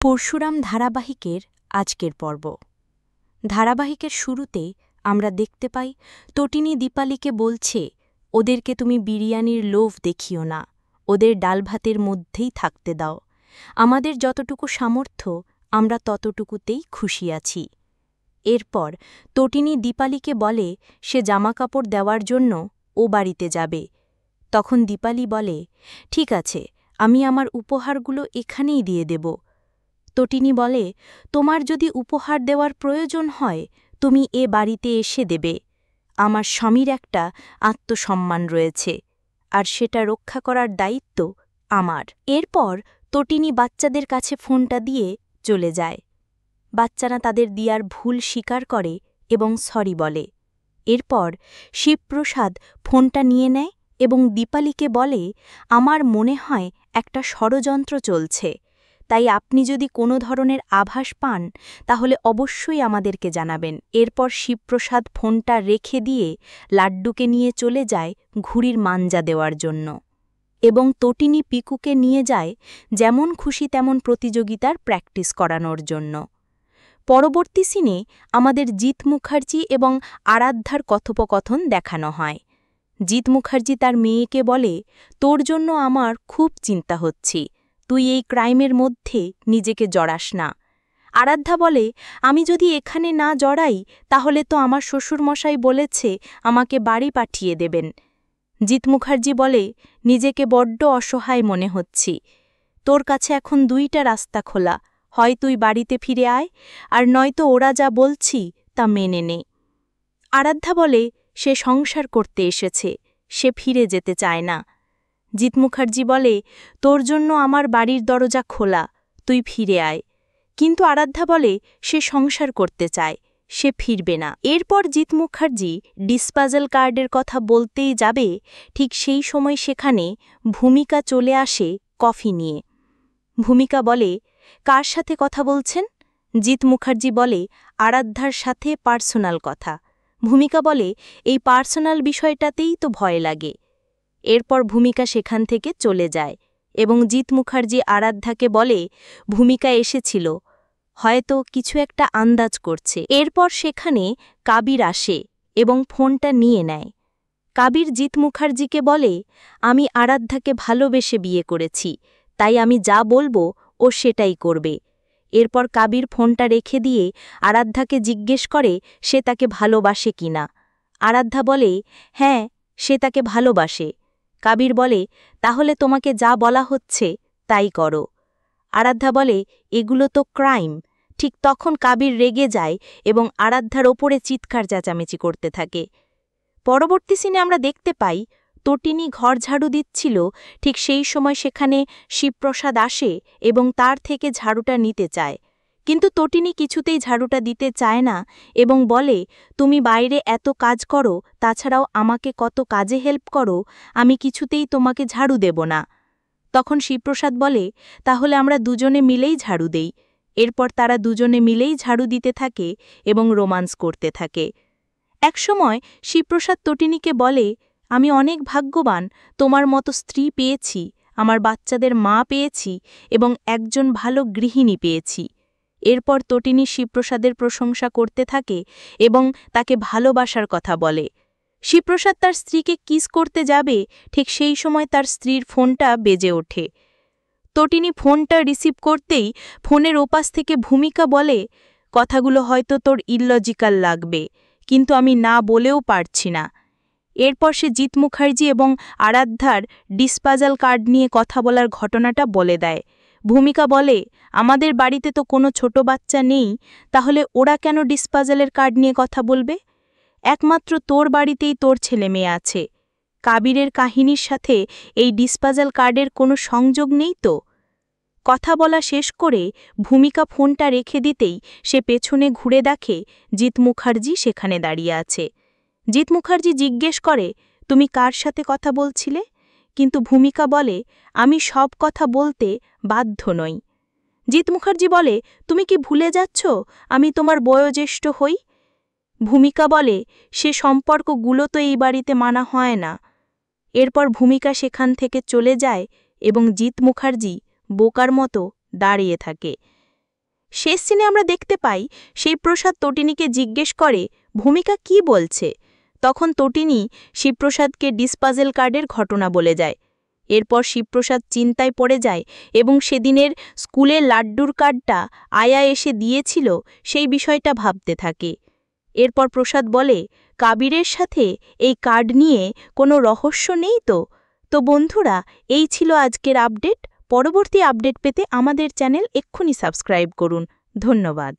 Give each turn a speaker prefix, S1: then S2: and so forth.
S1: পরশুরাম ধারাবাহিকের আজকের পর্ব। ধারাবাহিকের শুরুতে আমরা দেখতে পাই তটিনী দীপালিকে বলছে, ওদেরকে তুমি বিরিয়ানির লোভ দেখিও না, ওদের ডাল ভাতের মধ্যেই থাকতে দাও, আমাদের যতটুকু সামর্থ্য আমরা ততটুকুতেই খুশি আছি। এরপর তটিনী দীপালিকে বলে সে জামাকাপড় দেওয়ার জন্য ও বাড়িতে যাবে। তখন দীপালি বলে, ঠিক আছে, আমি আমার উপহারগুলো এখানেই দিয়ে দেব। তটিনী বলে, তোমার যদি উপহার দেওয়ার প্রয়োজন হয় তুমি এ বাড়িতে এসে দেবে, আমার স্বামীর একটা আত্মসম্মান রয়েছে, আর সেটা রক্ষা করার দায়িত্ব আমার। এরপর তটিনী বাচ্চাদের কাছে ফোনটা দিয়ে চলে যায়। বাচ্চারা তাদের দিয়ার ভুল স্বীকার করে এবং সরি বলে। এরপর শিবপ্রসাদ ফোনটা নিয়ে নেয় এবং দীপালিকে বলে, আমার মনে হয় একটা ষড়যন্ত্র চলছে, তাই আপনি যদি কোনো ধরনের আভাস পান তাহলে অবশ্যই আমাদেরকে জানাবেন। এরপর শিবপ্রসাদ ফোনটা রেখে দিয়ে লাড্ডুকে নিয়ে চলে যায় ঘুড়ির মাঞ্জা দেওয়ার জন্য এবং তটিনী পিকুকে নিয়ে যায় যেমন খুশি তেমন প্রতিযোগিতার প্র্যাকটিস করানোর জন্য। পরবর্তী সিনে আমাদের জিৎ মুখার্জি এবং আরাধ্যার কথোপকথন দেখানো হয়। জিৎ মুখার্জি তার মেয়েকে বলে, তোর জন্য আমার খুব চিন্তা হচ্ছে, তুই এই ক্রাইমের মধ্যে নিজেকে জড়াস না। আরাধ্যা বলে, আমি যদি এখানে না জড়াই তাহলে তো আমার শ্বশুরমশাই বলেছে আমাকে বাড়ি পাঠিয়ে দেবেন। জিৎ মুখার্জি বলে, নিজেকে বড্ড অসহায় মনে হচ্ছি, তোর কাছে এখন দুইটা রাস্তা খোলা, হয় তুই বাড়িতে ফিরে আয়, আর নয়তো ওরা যা বলছি তা মেনে নে। আরাধ্যা বলে, সে সংসার করতে এসেছে, সে ফিরে যেতে চায় না। জিৎ মুখার্জি বলে, তোর জন্য আমার বাড়ির দরজা খোলা, তুই ফিরে আয়। কিন্তু আরাধ্যা বলে সে সংসার করতে চায়, সে ফিরবে না। এরপর জিৎ মুখার্জি ডিসপাজল কার্ডের কথা বলতেই যাবে, ঠিক সেই সময় সেখানে ভূমিকা চলে আসে কফি নিয়ে। ভূমিকা বলে, কার সাথে কথা বলছেন? জিৎ মুখার্জি বলে, আরাধ্যার সাথে পার্সোনাল কথা। ভূমিকা বলে, এই পার্সোনাল বিষয়টাতেই তো ভয় লাগে। এরপর ভূমিকা সেখান থেকে চলে যায় এবং জিৎ মুখার্জি আরাধ্যাকে বলে, ভূমিকা এসেছিল, হয়তো কিছু একটা আন্দাজ করছে। এরপর সেখানে কাবির আসে এবং ফোনটা নিয়ে নেয়। কাবির জিৎ মুখার্জিকে বলে, আমি আরাধ্যাকে ভালোবেসে বিয়ে করেছি, তাই আমি যা বলবো ও সেটাই করবে। এরপর কাবির ফোনটা রেখে দিয়ে আরাধ্যাকে জিজ্ঞেস করে সে তাকে ভালোবাসে কিনা। আরাধ্যা বলে, হ্যাঁ, সে তাকে ভালোবাসে। কাবির বলে, তাহলে তোমাকে যা বলা হচ্ছে তাই করো। আরাধ্যা বলে, এগুলো তো ক্রাইম। ঠিক তখন কাবির রেগে যায় এবং আরাধ্যার ওপরে চিৎকার চেঁচামেচি করতে থাকে। পরবর্তী সিনে আমরা দেখতে পাই তটিনী ঘর ঝাড়ু দিচ্ছিল, ঠিক সেই সময় সেখানে শিবপ্রসাদ আসে এবং তার থেকে ঝাড়ুটা নিতে চায়। কিন্তু তটিনী কিছুতেই ঝাড়ুটা দিতে চায় না এবং বলে, তুমি বাইরে এত কাজ করো, তাছাড়াও আমাকে কত কাজে হেল্প করো, আমি কিছুতেই তোমাকে ঝাড়ু দেব না। তখন শিবপ্রসাদ বলে, তাহলে আমরা দুজনে মিলেই ঝাড়ু দেই। এরপর তারা দুজনে মিলেই ঝাড়ু দিতে থাকে এবং রোমান্স করতে থাকে। একসময় শিবপ্রসাদ তটিনীকে বলে, আমি অনেক ভাগ্যবান, তোমার মতো স্ত্রী পেয়েছি, আমার বাচ্চাদের মা পেয়েছি এবং একজন ভালো গৃহিণী পেয়েছি। এরপর তটিনী শিবপ্রসাদের প্রশংসা করতে থাকে এবং তাকে ভালোবাসার কথা বলে। শিবপ্রসাদ তার স্ত্রীকে কিস করতে যাবে, ঠিক সেই সময় তার স্ত্রীর ফোনটা বেজে ওঠে। তটিনী ফোনটা রিসিভ করতেই ফোনের ওপাশ থেকে ভূমিকা বলে, কথাগুলো হয়তো তোর ইললজিক্যাল লাগবে, কিন্তু আমি না বলেও পারছি না। এরপর সে জিৎ মুখার্জি এবং আরাধ্যার ডিসপাজাল কার্ড নিয়ে কথা বলার ঘটনাটা বলে দেয়। ভূমিকা বলে, আমাদের বাড়িতে তো কোনো ছোট বাচ্চা নেই, তাহলে ওরা কেন ডিসপাজালের কার্ড নিয়ে কথা বলবে? একমাত্র তোর বাড়িতেই তোর ছেলে মেয়ে আছে। কাবিরের কাহিনীর সাথে এই ডিসপাজাল কার্ডের কোনো সংযোগ নেই তো? কথা বলা শেষ করে ভূমিকা ফোনটা রেখে দিতেই সে পেছনে ঘুরে দেখে জিৎ মুখার্জি সেখানে দাঁড়িয়ে আছে। জিৎ মুখার্জি জিজ্ঞেস করে, তুমি কার সাথে কথা বলছিলে? কিন্তু ভূমিকা বলে, আমি সব কথা বলতে বাধ্য নই। জিৎ মুখার্জি বলে, তুমি কি ভুলে যাচ্ছ আমি তোমার বয়োজ্যেষ্ঠ হই? ভূমিকা বলে, সে সম্পর্কগুলো তো এই বাড়িতে মানা হয় না। এরপর ভূমিকা সেখান থেকে চলে যায় এবং জিৎ মুখার্জি বোকার মতো দাঁড়িয়ে থাকে। শেষ সিনে আমরা দেখতে পাই সেই প্রসাদ তটিনীকে জিজ্ঞেস করে ভূমিকা কি বলছে। তখন তটিনী শিবপ্রসাদকে ডিসপাজেল কার্ডের ঘটনা বলে যায়। এরপর শিবপ্রসাদ চিন্তায় পড়ে যায় এবং সেদিনের স্কুলের লাড্ডুর কার্ডটা আয়া এসে দিয়েছিল সেই বিষয়টা ভাবতে থাকে। এরপর প্রসাদ বলে, কাবিরের সাথে এই কার্ড নিয়ে কোনো রহস্য নেই তো। তো বন্ধুরা, এই ছিল আজকের আপডেট। পরবর্তী আপডেট পেতে আমাদের চ্যানেল এক্ষুনি সাবস্ক্রাইব করুন। ধন্যবাদ।